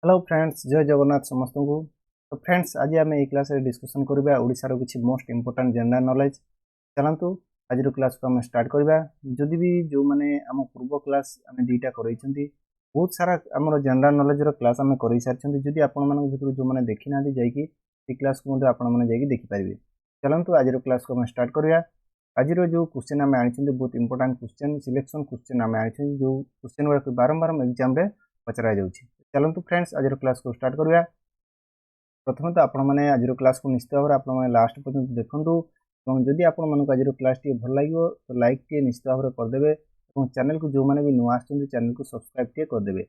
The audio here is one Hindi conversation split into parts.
हेलो फ्रेंड्स, जय जगन्नाथ समस्त को। तो फ्रेंड्स, आज आम ये क्लास डिस्कसन करबा ओडिशार किसी मोस्ट इंपोर्टेंट जनरल नॉलेज। चलतु आज क्लास को आम स्टार्ट करबा। जदि भी जो माने आम पूर्व क्लास आम दुईटा करइछंती, बहुत सारा आम जनरल नॉलेज रो क्लास आम कर सारी। जदि आपण मानक भितर जो माने देखि ना जाइकी ए क्लास को मते आपण माने जाइकी देखि परिबे। चलतु आज क्लास को आम स्टार्ट करबा। आज जो क्वेश्चन आम आनी बहुत इंपोर्टेंट क्वेश्चन, सिलेक्शन क्वेश्चन आम आनी जो क्वेश्चन गुड़ा बारंबार एग्जाम रे पचरा जाउछि। चलतु फ्रेंड्स, आज क्लास को स्टार्ट करबा। प्रथम तो आपण मैंने आज क्लास को निश्चित भाव में लास्ट पर्यंत देखूँ। जदि आपण मानक आज क्लास टी भल लगे तो लाइक टे निश्चित भाव में करदे और चैनल को जो मैंने भी नुआ चैनल को सब्सक्राइब टे करदे।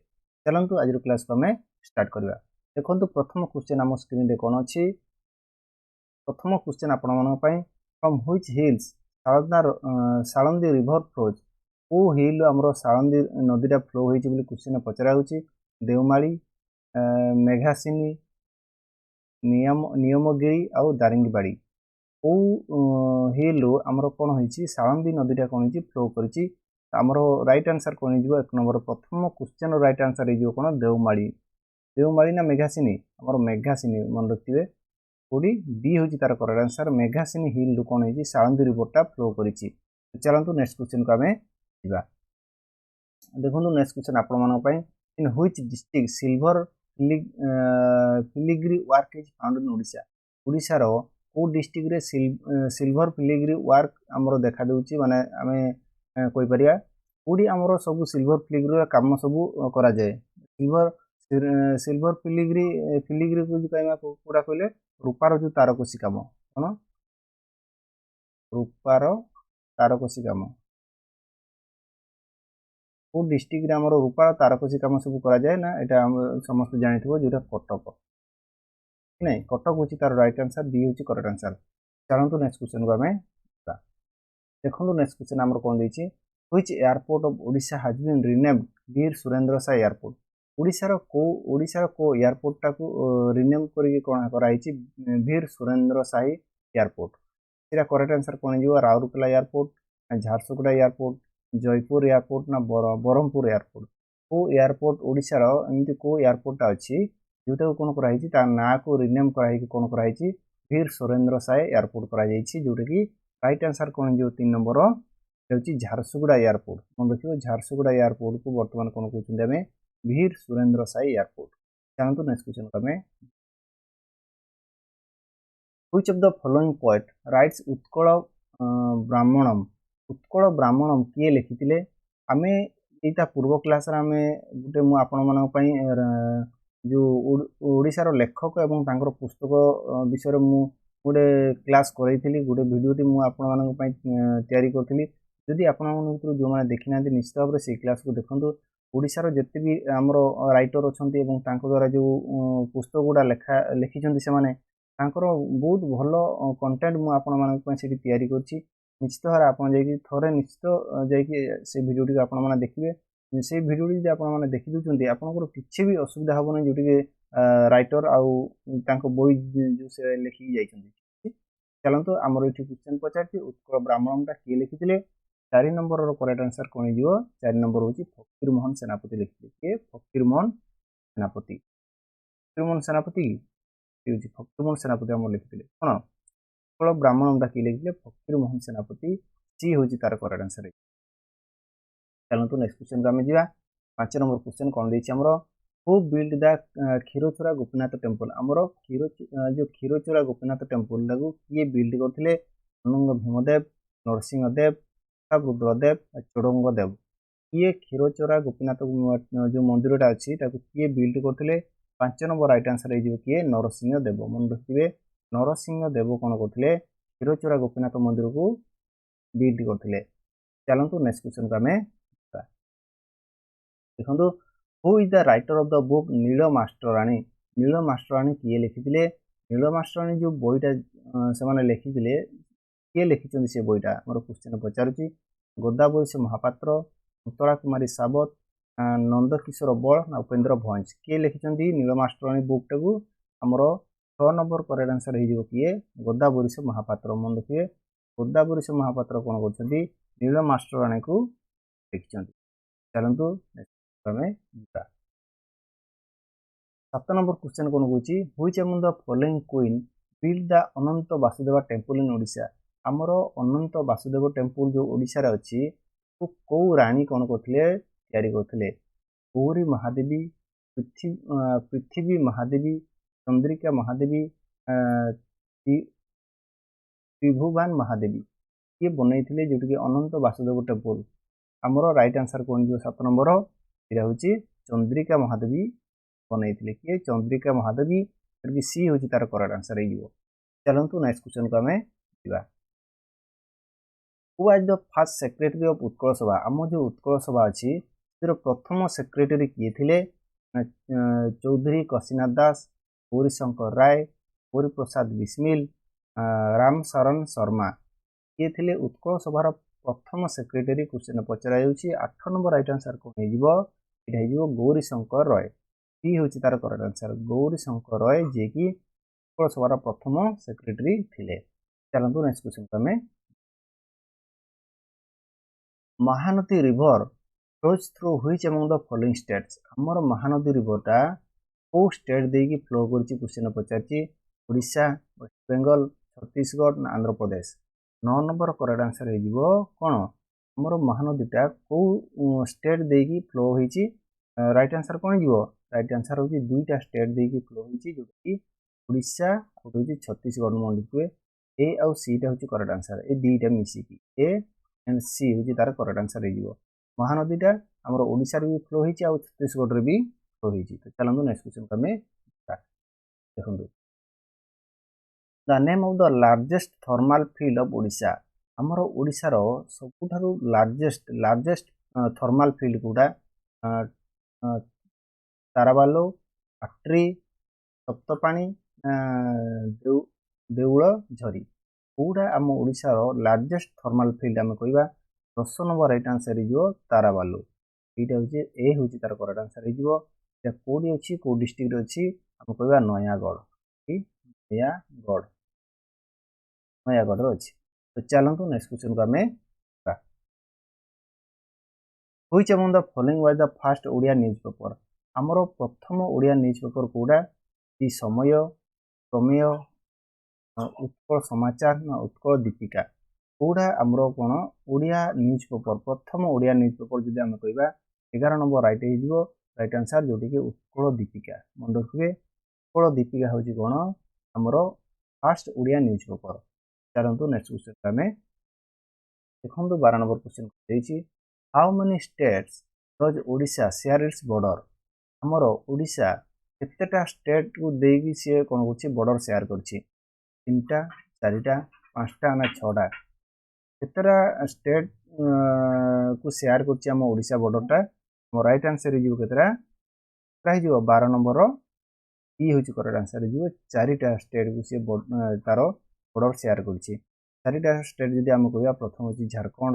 चलतु आज क्लास को आम स्टार्ट करबा। देखो प्रथम क्वेश्चन आम स्क्रीन रे कौन अच्छी। प्रथम क्वेश्चन आपण मानक from which hills Salandi river flows. को हिल आमर सालंदी नदीटा फ्लो होती क्वेश्चन पचरा होची। देवमाली, मेघासिनी, नियमगिरी आउ दारिंगबाड़ी। को हिल आमर कौन होती सालंदी नदीटा कौन फ्लो करी। आमर राइट आंसर कौन हो एक नंबर प्रथम क्वेश्चन राइट आंसर हो कौन देवमाली। देवमाली ना मेघासिनी? आमर मेघासिनी मन रखिए। कोडी बी हूँ तार करेक्ट आंसर। मेघासिनी हिल कौन होती सालंदी रिवरटा फ्लो करी। चलतु नेक्स्ट क्वेश्चन को आम जा। देखो नेक्स्ट क्वेश्चन आपण मानक in which district silver filigree work is found in Odisha. Odisha रो को डिस्ट्रिक्ट रे सिल्वर फिलिग्री वर्क हमरो देखा देउची। माने आमे कोइ परिया कोडी हमरो सब सिल्वर फिलिग्री काम सब करा जाय। सिल्वर फिलिग्री को कहमा कोडा कहले रूपार जो तारकसी काम। कोन रूपार तारकसी काम को डिस्ट्रिक्ट रे हमरो रूपार तारकसी काम सब करा जाय ना। एटा हम समस्त जानिथिबो जोटा कटक नहीं। कटक हूँ तार राइट आंसर। बी हूँ करेक्ट आंसर। चलतु नेक्स्ट क्वेश्चन को आम देखो। नेक्स्ट क्वेश्चन आमर कौन देछि। Which airport of Odisha has been renamed Veer Surendra Sai airport. ओडिशार को एयरपोर्ट टाको रिनेम करके कौन कराइछि वीर सुरेंद्र साई एयरपोर्ट। सेटा करेक्ट आंसर कौन हो। Rourkela airport, Jharsuguda airport, Jeypore airport ना बरहमपुर एयरपोर्ट। को एयरपोर्ट ओडिशार एमती को एयरपोर्टा अच्छी जोटा कौन कराई ना को रिनेम कराई कौन कराई वीर सुरेंद्र साई एयरपोर्ट करा जोटा कि राइट आंसर कौन जो 3 नंबर होची झारसुगुड़ा एयरपोर्ट। मन रखिए झारसुगुड़ा एयरपोर्ट को बर्तमान कौन कहते हैं वीर सुरेंद्र साई एयरपोर्ट। चलते नेक्स्ट क्वेश्चन को आम which of the following poet writes Utkal Brahmanam. Utkal Brahmanam किए लिखिथिले। आमे एटा पूर्व क्लास रे आमे गुटे मु आपण मानक पई जो ओडिशार लेखक एवं तांकर पुस्तक विषय मु गोटे क्लास करइथिली। गोटे भिडियोटी मु आपण मानक पई तयारी करथिली। जदि आपण मानक जो माने देखि ना निश्चित भाव से क्लास को देखंतु। ओडिशार जत्ते भी हमरो राइटर अछंती एवं तांको द्वारा जो पुस्तक गुडा लिखिछंती से माने तांकर बहुत भलो कंटेंट मु आपण मानक पई सेठी तयारी करछि। निश्चित भाव आपण जाइकी थोरे निश्चित जाइकी से भिडियोटी आपण माने देखिबे। से भिडियोटी जब आपण माने देखि दुचंती आपनकर किछि भी असुविधा होबो नै जोटी राइटर आउ तांको बोई जो से लिखि जाइछंती। चलंतु हमर एठी क्वेश्चन पचारछि उत्कल ब्राह्मणम ता के लिखिथिले। 4 नंबर रो करेक्ट आंसर कोन हिजो। 4 नंबर होछि फकीर मोहन सेनापति लिखिथिले। के फकीर मोहन सेनापति। फकीर मोहन सेनापति होछि फकीर मोहन सेनापति हम लिखिथिले। कोन उत्कल ब्राह्मणम ता के लिखिथिले फकीर मोहन सेनापति। सी होछि तार करेक्ट आंसर। चलतु नेक्स्ट क्वेश्चन को आम जा। 5 नंबर क्वेश्चन कौन देछि हमरो who build the Kshirachora Gopinath temple. हमरो जो क्षीरचोरा गोपीनाथ टेम्पल लागू किए बिल्ड करथिले। अनंग भीमदेव, नरसिंह देव, रुद्रदेव, चोडंग देव। किए क्षीरचोरा गोपीनाथ जो मंदिरटा अछि ताकू किए बिल्ड करथिले। 5 नंबर राइट आंसर हो किए नरसिंह देव। मन रखिबे नरसिंह देव कौन करथिले क्षीरचोरा गोपीनाथ मंदिर को बिल्ड करथिले। चलंतु नेक्स्ट क्वेश्चन को आम देखो। Who is the writer of the book Neel Mastrani. Neel Mastrani किए लिखिथिले। नील मास्टराणी जो बईटा से माने लिखिथिले किए लिखिछन्ती से बईटा मोर क्वेश्चन पचारुची। गोदावरी से महापात्र, उत्तरा कुमारी सावत, नंदकिशोर बल ना उपेंद्र भंज। किए लिखिछन्ती नील मास्टराणी बुक टाकू हमरो 6 नंबर करेक्ट आंसर हो किए गोदावरी से महापात्र। मन रखिए गोदावरी से महापात्र कौन करछन्ती नील मास्टराणी को लिखिछन्ती। चलंतु आम 7 नंबर क्वेश्चन कोन कहूची which among the following queen build the Ananta Vasudeva temple in Odisha हमर अनंत वासुदेव टेम्पल जो ओडिशा रे अछि तो को रानी कोन करथिले तयारी करथिले गौरी महादेवी पृथ्वी महादेवी चंद्रिका महादेवी त्रिभुवन महादेवी ये बनैथिले जोटि कि अनंत वासुदेव टेम्पल हमर राइट आंसर कोन जो 7 नंबर एरा होची चंद्रिका महादेवी बनैथिले कि चंद्रिका महादेवी फिर भी सी होची तार करेक्ट आंसर हे जीवो चलंतु नेक्स्ट क्वेश्चन को हमें दिबा who was the first secretary of Utkal सभा हम जो उत्कल सभा अछि तर प्रथम सेक्रेटरी किए थिले चौधरी काशीनाथ दास गौरीशंकर राय गौरी प्रसाद बिस्मिल राम शरण शर्मा ये थिले उत्कल सभार प्रथम सेक्रेटरी क्वेश्चन पचरा जाउची 8 नंबर राइट आंसर को हे जीवो इटा हे जीवो गौरीशंकर राय सी होची तार करेक्ट आंसर गौरीशंकर राय जे कि उत्कल सभार प्रथम सेक्रेटरी थिले चलंतु नेक्स्ट क्वेश्चन को हमें Mahanadi river flows through which among the following states हमर महानदी रिवरटा को स्टेट देकी फ्लो करची क्वेश्चन पचारची ओडिशा वेस्ट बेंगल छत्तीसगढ़ ना Andhra Pradesh 9 number correct answer हे जीवो कोन हमर महानदीटा को स्टेट देकी फ्लो होईची राइट आंसर कोन जीवो राइट आंसर होची दुईटा स्टेट देकी फ्लो होईची जो कि ओडिशा और होची छत्तीसगढ़ मन लिखुए ए और सी टा होची करेक्ट आंसर ए दुईटा मिसी की ए एंड सी होची तार करेक्ट आंसर हे जीवो महानदीटा हमर ओडिसा रे भी फ्लो होईची और छत्तीसगढ़ रे भी फ्लो होईची तो चलंदो नेक्स्ट क्वेश्चन को हमें देखंदो the name of the largest thermal field of Odisha हमर ओडिसा रो सबुठारु लार्जेस्ट थर्मल फील्ड कोडा ताराबालो अट्री सप्तपाणी देउळ झरी कोडा हम ओडिसा रो लार्जेस्ट थर्मल फील्ड हम कहबा 10 नंबर राइट आंसर हे जो ताराबालो एटा होची ए होची तार करेक्ट आंसर हे जो या कोडी अछि को डिस्ट्रिक्ट अछि हम कहबा नयागढ़ कि नयागढ़ रो अछि तो चलंतु नेक्स्ट क्वेश्चन को हमें which among the following was the first Odia newspaper हमरो प्रथम ओडिया न्यूज़पेपर कोडा ई समय प्रमेय उत्कल समाचार ना उत्कल दीपिका कोडा हमरो कोन ओडिया न्यूज़पेपर प्रथम ओडिया न्यूज़पेपर जदि हम कहबा 11 नंबर राइट हे जीवो राइट आंसर जोटी कि उत्कल दीपिका मन रखिबे उत्कल दीपिका होची कोन हमरो फर्स्ट ओडिया न्यूज़पेपर चलंतु नेक्स्ट क्वेश्चन हमें देखंतु 12 नंबर क्वेश्चन देछि how many states does Odisha share its border हमरो ओडिशा केतेटा स्टेट को देगी से कोन होछि बॉर्डर शेयर करछि तीनटा चारिटा पांचटा ना छटा केतेटा स्टेट को शेयर करछि हम ओडिशा बॉर्डरटा हम राइट आंसर हिजो केतेटा प्राय जो 12 नंबर रो ई होछि करेक्ट आंसर हिजो चारिटा स्टेट को से तारो बॉर्डर शेयर करछि चारिटा स्टेट जदि हम कहबा प्रथम होछि झारखंड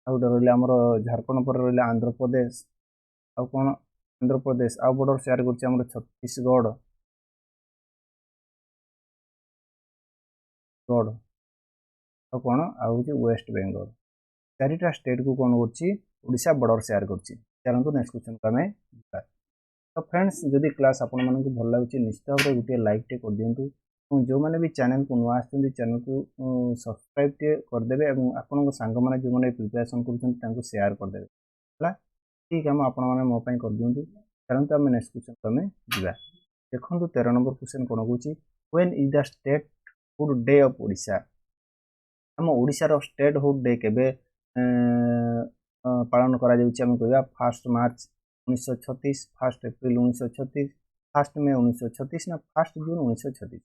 आउ रहले हमर झारखंड पर रहले आंध्र प्रदेश आउ कोन आंध्र प्रदेश आउ बॉर्डर शेयर करछि हमर छत्तीसगढ़ आउ कोन आउ होछि वेस्ट बेंगल चारिटा स्टेट को कोन करछि ओडिशा बॉर्डर शेयर करछि चलंतु नेक्स्ट क्वेश्चन को हमें तो फ्रेंड्स जदि क्लास आपण मानक भल लागुछि निश्चित भाव गोटे लाइक टे कर दियंतु जो मैंने भी चैनल को नुआ आछन चैनल को सब्सक्राइब टे कर देबे एवं आपन को संग माने जो माने प्रिपरेशन करछन तांको शेयर कर देबे हला ठीक हम आपण माने मो पई कर दियंतु चलंतु हम नेक्स्ट क्वेश्चन को हमें दिबा देखंतु 13 नंबर क्वेश्चन कोन कहूछि when is the statehood day of Odisha हम ओडिशा रो स्टेट हुड डे केबे पालन करा जाउछि हम कहबा 1 मार्च 1936 1 अप्रैल 1936 1 मई 1936 ना 1 जून 1936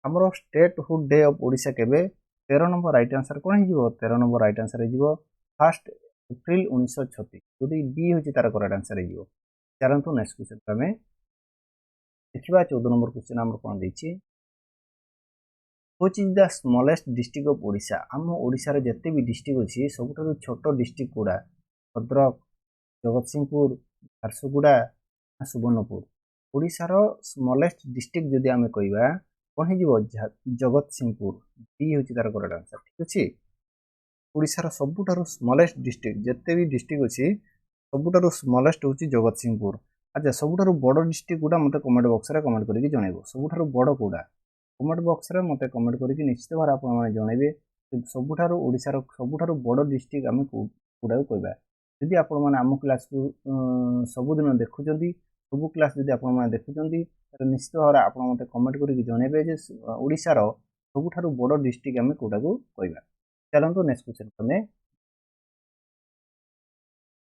हमरो state hood day of Odisha केबे 13 नंबर राइट आंसर कोन हिजो 13 नंबर राइट आंसर हिजो 1 अप्रैल 1936 जदि बी होची तार करेक्ट आंसर हिजो चलंतु नेक्स्ट क्वेश्चन हमें देखिबा 14 नंबर क्वेश्चन हमर कोन दैछि which is the smallest district of Odisha हम ओडिशा रे जत्ते भी डिस्ट्रिक्ट अछि सबठारु छोटो डिस्ट्रिक्ट कोडा भद्रक जगतसिंहपुर झारसुगुड़ा सुवर्णपुर ओडिशा रो स्मॉलेस्ट डिस्ट्रिक्ट जदि आमे कहबा कोन हिजो जगतसिंहपुर बी होची तार करेक्ट आंसर ठीक अछि ओडिशा रो सबठारु स्मॉलेस्ट डिस्ट्रिक्ट जत्ते भी डिस्ट्रिक्ट अछि ସବୁଠାରୁ ସ୍ମଲେଷ୍ଟ ହେଉଛି ଜଗତସିଂହପୁର। ଆଚ୍ଛା, ସବୁଠାରୁ ବଡ଼ ଡିଷ୍ଟ୍ରିକ୍ଟ ଗୁଡ଼ା ମୋତେ କମେଣ୍ଟ ବକ୍ସରେ କମେଣ୍ଟ କରିକି ଜଣାଇବ। ସବୁଠାରୁ ବଡ଼ କେଉଁଟା କମେଣ୍ଟ ବକ୍ସରେ ମୋତେ କମେଣ୍ଟ କରିକି ନିଶ୍ଚିତ ଭାବରେ ଆପଣମାନେ ଜଣାଇବେ। ସବୁଠାରୁ ଓଡ଼ିଶାର ସବୁଠାରୁ ବଡ଼ ଡିଷ୍ଟ୍ରିକ୍ଟ ଆମେ କେଉଁଟାକୁ କହିବା। ଯଦି ଆପଣମାନେ ଆମ କ୍ଲାସ୍କୁ ସବୁଦିନ ଦେଖୁଛନ୍ତି, ସବୁ କ୍ଲାସ୍ ଯଦି ଆପଣମାନେ ଦେଖୁଛନ୍ତି, ତାହେଲେ ନିଶ୍ଚିତ ଭାବରେ ଆପଣ ମୋତେ କମେଣ୍ଟ କରିକି ଜଣାଇବେ ଯେ ଓଡ଼ିଶାର ସବୁଠାରୁ ବଡ଼ ଡିଷ୍ଟ୍ରିକ୍ଟ ଆମେ କେଉଁଟାକୁ କହିବା। ଚାଲନ୍ତୁ ନେକ୍ସଟ କ୍ୱେଶ୍ଚନ୍ ଆମେ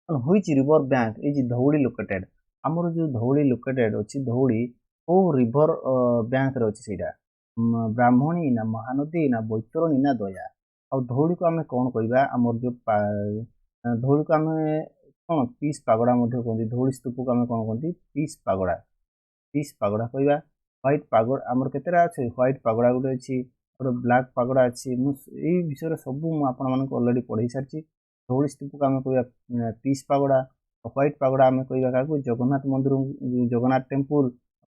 which river bank is Dhauli located. ଆମର ଯେଉଁ ଧଉଳି ଲୋକେଟେଡ୍ ଅଛି, ଧଉଳି କେଉଁ ରିଭର ବ୍ୟାଙ୍କରେ ଅଛି ସେଇଟା? ବ୍ରାହ୍ମଣୀ ନା ମହାନଦୀ ନା ବୈତରଣୀ ନା ଦୟା? ଆଉ ଧଉଳିକୁ ଆମେ କ'ଣ କହିବା? ଆମର ଯେଉଁ ଧଉଳିକୁ ଆମେ କ'ଣ ପିସ୍ ପାଗୋଡ଼ା ମଧ୍ୟ କୁହନ୍ତି। ଧଉଳି ସ୍ତୂପକୁ ଆମେ କ'ଣ କୁହନ୍ତି? Piece pagoda. ପିସ୍ ପାଗୋଡ଼ା କହିବା। ହ୍ୱାଇଟ୍ ପାଗୋଡ଼ା ଆମର କେତେଟା ଅଛି? ହ୍ୱାଇଟ୍ ପାଗୋଡ଼ା ଗୋଟେ ଅଛି, ଗୋଟେ ବ୍ଲାକ୍ ପାଗୋଡ଼ା ଅଛି। ମୁଁ ଏଇ ବିଷୟରେ ସବୁ ମୁଁ ଆପଣମାନଙ୍କୁ ଅଲରେଡ଼ି ପଢ଼େଇ ସାରିଛି। ଧଉଳି ସ୍ତୂପକୁ ଆମେ କହିବା ପିସ୍ ପାଗୋଡ଼ା। ହ୍ୱାଇଟ୍ ପାଗୋଡ଼ା ଆମେ କହିବା କାହାକୁ? ଜଗନ୍ନାଥ ମନ୍ଦିର, ଜଗନ୍ନାଥ ଟେମ୍ପୁଲ।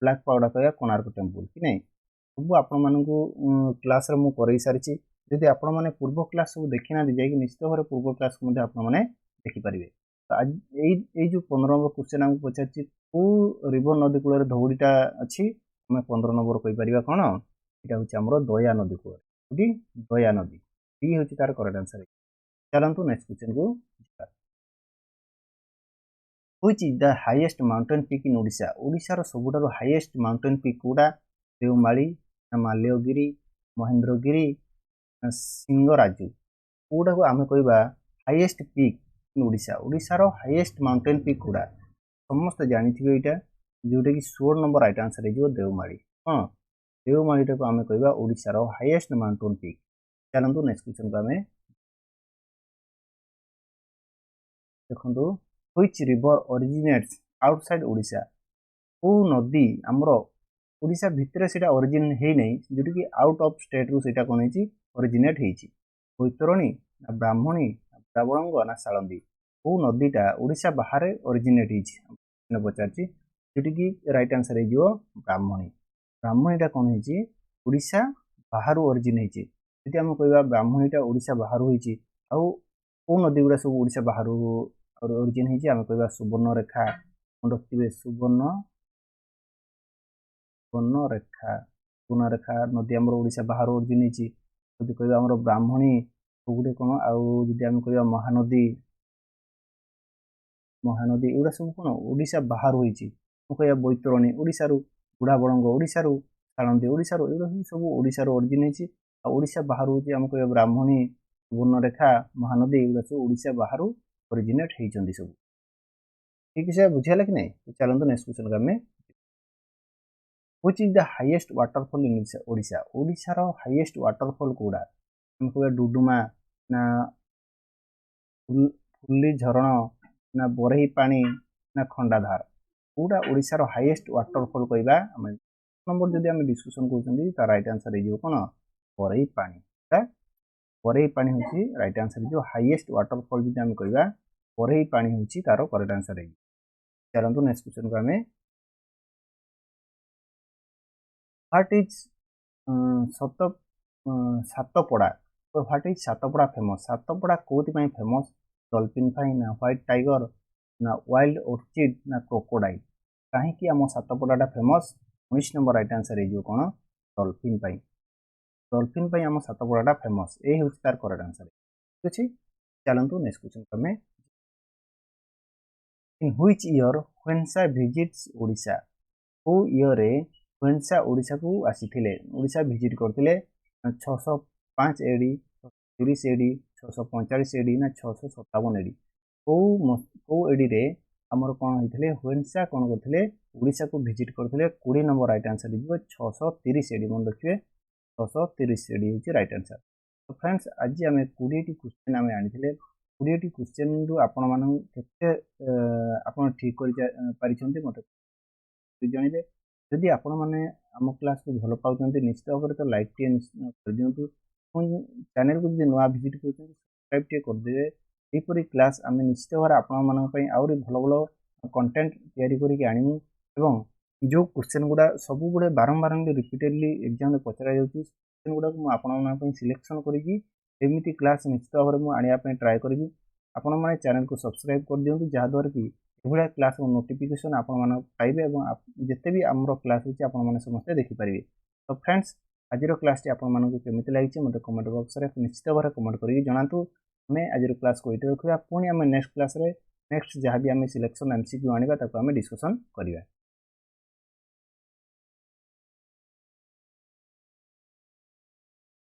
ବ୍ଲାକ୍ ପାଗୋଡ଼ା କହିବା କୋଣାର୍କ ଟେମ୍ପୁଲ, କି ନାହିଁ? ସବୁ ଆପଣମାନଙ୍କୁ କ୍ଲାସ୍ରେ ମୁଁ କରେଇ ସାରିଛି। ଯଦି ଆପଣମାନେ ପୂର୍ବ କ୍ଲାସ୍ ସବୁ ଦେଖିନାହାନ୍ତି, ଯାଇକି ନିଶ୍ଚିତ ଭାବରେ ପୂର୍ବ କ୍ଲାସ୍କୁ ମଧ୍ୟ ଆପଣମାନେ ଦେଖିପାରିବେ। ତ ଆଜି ଏଇ ଯେଉଁ 15 ନମ୍ବର କ୍ୱେଶ୍ଚନ୍ ଆମକୁ ପଚାରିଛି, କେଉଁ ରିଭର ନଦୀ କୂଳରେ ଧଉଳିଟା ଅଛି? ଆମେ 15 ନମ୍ବର କହିପାରିବା କ'ଣ? ଏଇଟା ହେଉଛି ଆମର ଦୟା ନଦୀ କୂଳରେ। କୋଉଠି? ଦୟା ନଦୀ। ଡି ହେଉଛି ତାର କରେକ୍ଟ ଆନ୍ସର। ଚାଲନ୍ତୁ ନେକ୍ସଟ କ୍ୱେଶ୍ଚନକୁ ଯିବା। Which is the highest mountain peak in Odisha? ଓଡ଼ିଶାର ସବୁଠାରୁ ହାଇଏଷ୍ଟ ମାଉଣ୍ଟେନ୍ ପିକ୍ କେଉଁଟା? ଦେଓମାଳି ନା ମାଲ୍ୟଗିରି, ମହେନ୍ଦ୍ରଗିରି ନା ସିଙ୍ଗରାଜୁ? କେଉଁଟାକୁ ଆମେ କହିବା ହାଇଏଷ୍ଟ ପିକ୍ ଇନ୍ ଓଡ଼ିଶା? ଓଡ଼ିଶାର ହାଇଏଷ୍ଟ ମାଉଣ୍ଟେନ୍ ପିକ୍ କେଉଁଟା? ସମସ୍ତେ ଜାଣିଥିବେ ଏଇଟା, ଯେଉଁଟାକି 16 ନମ୍ବର ରାଇଟ୍ ଆନ୍ସର ହେଇଯିବ ଦେଓମାଳି। ହଁ, ଦେଓମାଳିଟାକୁ ଆମେ କହିବା ଓଡ଼ିଶାର ହାଇଏଷ୍ଟ ମାଉଣ୍ଟେନ୍ ପିକ୍। ଚାଲନ୍ତୁ ନେକ୍ସଟ କ୍ୱେଶ୍ଚନକୁ ଆମେ ଦେଖନ୍ତୁ। Which river originates outside Odisha? କେଉଁ ନଦୀ ଆମର ଓଡ଼ିଶା ଭିତରେ ସେଇଟା ଅରିଜିନ୍ ହେଇନାହିଁ, ଯେଉଁଟାକି ଆଉଟ୍ ଅଫ୍ ଷ୍ଟେଟ୍ରୁ ସେଇଟା କ'ଣ ହେଇଛି? ଅରିଜିନେଟ୍ ହେଇଛି। ବୈତରଣୀ ନା ବ୍ରାହ୍ମଣୀ ନା ଶ୍ରାବଣଙ୍ଗ ନା ସାଳନ୍ଦୀ? କେଉଁ ନଦୀଟା ଓଡ଼ିଶା ବାହାରେ ଅରିଜିନେଟ୍ ହେଇଛି ପଚାରିଛି, ଯେଉଁଠିକି ରାଇଟ୍ ଆନ୍ସର ହେଇଯିବ ବ୍ରାହ୍ମଣୀ। ବ୍ରାହ୍ମଣୀଟା କ'ଣ ହେଇଛି? ଓଡ଼ିଶା ବାହାରୁ ଅରିଜିନ୍ ହେଇଛି। ଯଦି ଆମେ କହିବା ବ୍ରାହ୍ମଣୀଟା ଓଡ଼ିଶା ବାହାରୁ ହେଇଛି, ଆଉ କେଉଁ ନଦୀ ଗୁଡ଼ା ସବୁ ଓଡ଼ିଶା ବାହାରୁ ଅରିଜିନ୍ ହେଇଛି? ଆମେ କହିବା ସୁବର୍ଣ୍ଣରେଖା, ମନେ ରଖିଥିବେ ସୁବର୍ଣ୍ଣରେଖା ନଦୀ ଆମର ଓଡ଼ିଶା ବାହାରୁ ଅରିଜିନ୍ ହେଇଛି। ଯଦି କହିବା ଆମର ବ୍ରାହ୍ମଣୀ, ଗୋଟେ କ'ଣ? ଆଉ ଯଦି ଆମେ କହିବା ମହାନଦୀ, ଏଗୁଡ଼ା ସବୁ କ'ଣ ଓଡ଼ିଶା ବାହାରୁ ହେଇଛି। ମୁଁ କହିବା ବୈତରଣୀ ଓଡ଼ିଶାରୁ, ବୁଢ଼ାବଳଙ୍ଗ ଓଡ଼ିଶାରୁ, ସାଳନ୍ଦୀ ଓଡ଼ିଶାରୁ, ଏଗୁଡ଼ା ସବୁ ଓଡ଼ିଶାରୁ ଅରିଜିନ୍ ହେଇଛି। ଆଉ ଓଡ଼ିଶା ବାହାରୁ ହେଉଛି ଆମେ କହିବା ବ୍ରାହ୍ମଣୀ, ସୁବର୍ଣ୍ଣରେଖା, ମହାନଦୀ, ଏଗୁଡ଼ା ସବୁ ଓଡ଼ିଶା ବାହାରୁ ଅରିଜିନେଟ୍ ହେଇଛନ୍ତି ସବୁ। ଠିକ୍ ସେ ବୁଝିହେଲା କି ନାହିଁ? ଚାଲନ୍ତୁ ନେକ୍ସଟ କ୍ୱେଶ୍ଚନକୁ ଆମେ। Which is the highest waterfall in Odisha? ଓଡ଼ିଶାର ହାଇଏଷ୍ଟ ୱାଟରଫଲ୍ କେଉଁଟା? ଆମେ କହିବା ଡୁଡୁମା ନା ଫୁଲି ଝରଣ ନା ବରେହି ପାଣି ନା ଖଣ୍ଡାଧାର? କେଉଁଟା ଓଡ଼ିଶାର ହାଇଏଷ୍ଟ ୱାଟରଫଲ୍ କହିବା? ଆମେ ନମ୍ବର ଯଦି ଆମେ ଡିସ୍କସନ୍ କରୁଛନ୍ତି, ତା ରାଇଟ୍ ଆନ୍ସର ହେଇଯିବ କ'ଣ? ବରେହି ପାଣି। ବରେହି ପାଣି ହେଉଛି ରାଇଟ୍ ଆନ୍ସର ହେଇଯିବ। ହାଇଏଷ୍ଟ ୱାଟରଫଲ୍ ଯଦି ଆମେ କହିବା, ବରେହି ପାଣି ହେଉଛି ତାର କରେକ୍ଟ ଆନ୍ସର ହେଇଯିବ। ଚାଲନ୍ତୁ ନେକ୍ସଟ କ୍ୱେଶ୍ଚନକୁ ଆମେ। What is Satapada? What is Satapada famous? ସାତପଡ଼ା କେଉଁଥିପାଇଁ ଫେମସ୍? ଡଲଫିନ୍ ପାଇଁ ନା ହ୍ୱାଇଟ୍ ଟାଇଗର ନା ୱାଇଲ୍ଡ ଅର୍ଚିଡ୍ ନା କ୍ରୋକୋଡାଇଲ୍? କାହିଁକି ଆମ ସାତପଡ଼ାଟା ଫେମସ୍? 19 ନମ୍ବର ରାଇଟ୍ ଆନ୍ସର ହେଇଯିବ କ'ଣ? ଡଲଫିନ୍ ପାଇଁ। ଡଲଫିନ୍ ପାଇଁ ଆମ ସାତପଡ଼ାଟା ଫେମସ୍। ଏ ହେଉଛି ତାର କରେକ୍ଟ ଆନ୍ସର। ଠିକ୍ ଅଛି, ଚାଲନ୍ତୁ ନେକ୍ସଟ କ୍ୱେଶ୍ଚନକୁ ଆମେ। ଇନ୍ ହୁଇଚ୍ ଇୟର ହ୍ୱେନ୍ସା ଭିଜିଟ୍ସ ଓଡ଼ିଶା? କେଉଁ ଇୟରରେ ହ୍ୱେନ୍ସା ଓଡ଼ିଶାକୁ ଆସିଥିଲେ, ଓଡ଼ିଶା ଭିଜିଟ୍ କରିଥିଲେ? 605 AD, 630 AD, 645 AD ନା 657 AD? କେଉଁ ଏଡ଼ିରେ ଆମର କ'ଣ ହେଇଥିଲେ? ହ୍ୱେନ୍ସା କ'ଣ କରିଥିଲେ? ଓଡ଼ିଶାକୁ ଭିଜିଟ୍ କରିଥିଲେ। 20 ନମ୍ବର ରାଇଟ୍ ଆନ୍ସର ହେଇଯିବ 630 AD। ମନେ ରଖିବେ 630 AD ହେଉଛି ରାଇଟ୍ ଆନ୍ସର। ତ ଫ୍ରେଣ୍ଡସ୍, ଆଜି ଆମେ 20ଟି କ୍ୱେଶ୍ଚନ୍ ଆମେ ଆଣିଥିଲେ। 20ଟି କ୍ୱେଶ୍ଚନ୍ରୁ ଆପଣମାନଙ୍କୁ କେତେ ଆପଣ ଠିକ୍ କରି ପାରିଛନ୍ତି ମୋତେ ଜଣାଇବେ। ଯଦି ଆପଣମାନେ ଆମ କ୍ଲାସ୍କୁ ଭଲ ପାଉଛନ୍ତି, ନିଶ୍ଚିତ ଭାବରେ ତ ଲାଇକ୍ଟିଏ କରିଦିଅନ୍ତୁ। ଏବଂ ଚ୍ୟାନେଲକୁ ଯଦି ନୂଆ ଭିଜିଟ୍ କରୁଛନ୍ତି, ସବସ୍କ୍ରାଇବ୍ଟିଏ କରିଦେବେ। ଏହିପରି କ୍ଲାସ୍ ଆମେ ନିଶ୍ଚିତ ଭାବରେ ଆପଣମାନଙ୍କ ପାଇଁ ଆହୁରି ଭଲ ଭଲ କଣ୍ଟେଣ୍ଟ ତିଆରି କରିକି ଆଣିବୁ। ଏବଂ ଯେଉଁ କ୍ୱେଶ୍ଚନ୍ ଗୁଡ଼ା ସବୁବେଳେ ବାରମ୍ବାର ରିପିଟେଡ଼ଲି ଏକ୍ଜାମ୍ରେ ପଚରାଯାଉଛି, କ୍ୱେଶ୍ଚନ୍ ଗୁଡ଼ାକୁ ମୁଁ ଆପଣମାନଙ୍କ ପାଇଁ ସିଲେକ୍ସନ୍ କରିକି ଏମିତି କ୍ଲାସ୍ ନିଶ୍ଚିତ ଭାବରେ ମୁଁ ଆଣିବା ପାଇଁ ଟ୍ରାଏ କରିବି। आपण माने चैनल को सब्सक्राइब कर दियंतु जहाद्वारा कि एभलिया क्लास नोटिफिकेशन आपण मान पाइबे एवं जेते भी हमरो क्लास होची आपण माने समस्त देखि परिबे। तो फ्रेंड्स आजिरो क्लास टी आपण मानकु केमिति लागिछि मते कमेंट बॉक्स रे निश्चित भाବରେ कमेंट करिक जणातु। हमें आजिरो क्लास को इते रखिबा पुनी हमें नेक्स्ट क्लास रे नेक्स्ट जहाँ भी हमें सिलेक्शन एमसीक्यू आनिबा ताको हमें डिस्कशन करिबा।